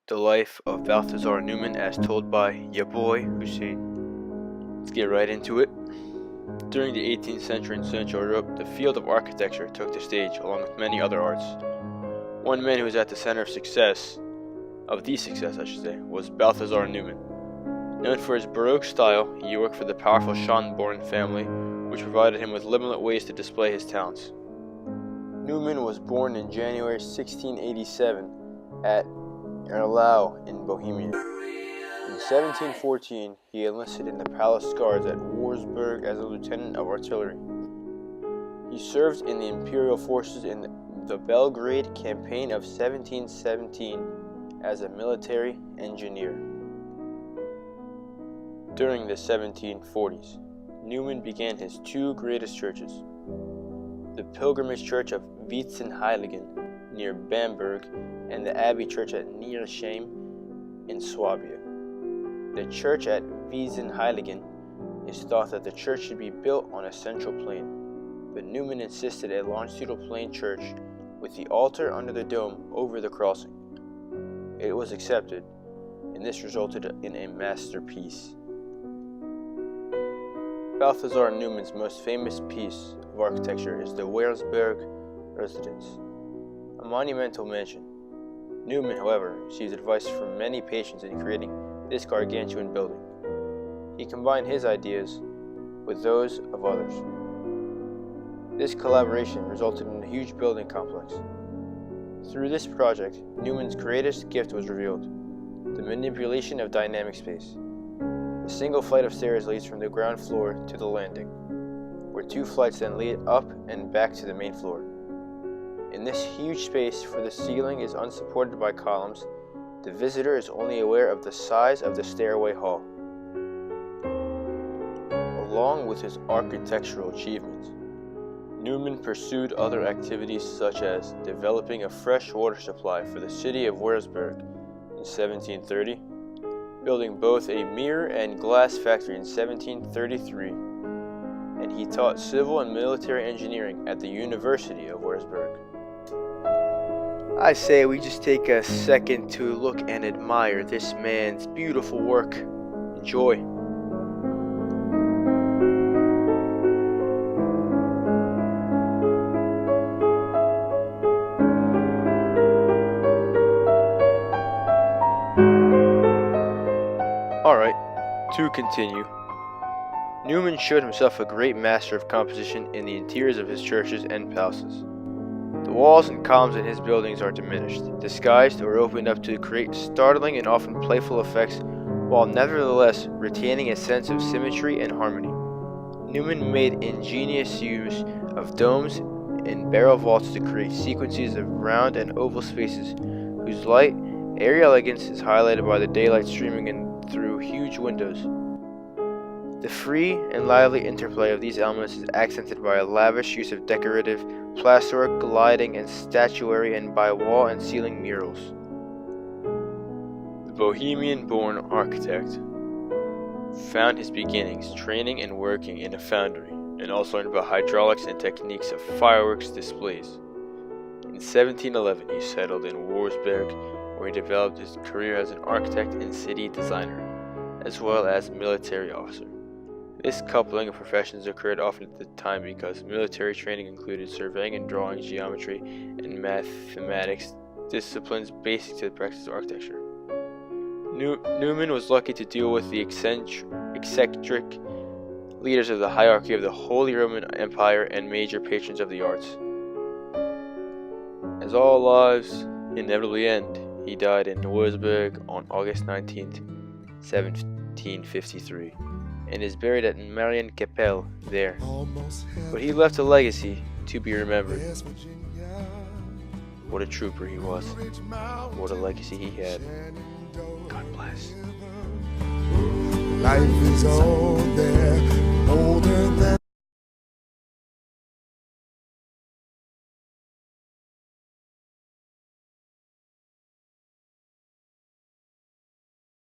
The life of Balthasar Neumann as told by ya boy Hussein. Let's get right into it. During the 18th century in Central Europe, the field of architecture took the stage along with many other arts. One man who was at the center of these success, was Balthasar Neumann. Known for his Baroque style, he worked for the powerful Schönborn family, which provided him with limited ways to display his talents. Neumann was born in January 1687 at Erlau in Bohemia. In 1714, he enlisted in the palace guards at Wurzburg as a lieutenant of artillery. He served in the imperial forces in the Belgrade campaign of 1717 as a military engineer. During the 1740s, Neumann began his two greatest churches, the pilgrimage church of Witzenheiligen near Bamberg and the abbey church at Niersheim in Swabia. The church at Witzenheiligen is thought that the church should be built on a central plain, but Neumann insisted a longitudinal plain church with the altar under the dome over the crossing. It was accepted, and this resulted in a masterpiece. Balthasar Neumann's most famous piece of architecture is the Wurzburg residence, a monumental mansion. Neumann, however, received advice from many patrons in creating this gargantuan building. He combined his ideas with those of others. This collaboration resulted in a huge building complex. Through this project, Neumann's greatest gift was revealed: the manipulation of dynamic space. A single flight of stairs leads from the ground floor to the landing, where two flights then lead up and back to the main floor. In this huge space, for the ceiling is unsupported by columns, the visitor is only aware of the size of the stairway hall. Along with his architectural achievements, Neumann pursued other activities such as developing a fresh water supply for the city of Wurzburg in 1730, building both a mirror and glass factory in 1733, and he taught civil and military engineering at the University of Wurzburg. I say we just take a second to look and admire this man's beautiful work. Enjoy. Alright, to continue. Neumann showed himself a great master of composition in the interiors of his churches and palaces. The walls and columns in his buildings are diminished, disguised, or opened up to create startling and often playful effects, while nevertheless retaining a sense of symmetry and harmony. Neumann made ingenious use of domes and barrel vaults to create sequences of round and oval spaces, whose light, airy elegance is highlighted by the daylight streaming in through huge windows. The free and lively interplay of these elements is accented by a lavish use of decorative plasterwork, gliding, and statuary, and by wall and ceiling murals. The Bohemian-born architect found his beginnings training and working in a foundry, and also learned about hydraulics and techniques of fireworks displays. In 1711, he settled in Wurzburg, where he developed his career as an architect and city designer, as well as military officer. This coupling of professions occurred often at the time because military training included surveying and drawing, geometry, and mathematics, disciplines basic to the practice of architecture. Neumann was lucky to deal with the eccentric leaders of the hierarchy of the Holy Roman Empire and major patrons of the arts. As all lives inevitably end, he died in Wurzburg on August 19, 1753. And is buried at Marienkapelle there. But he left a legacy to be remembered. What a trooper he was. What a legacy he had. God bless. Life is all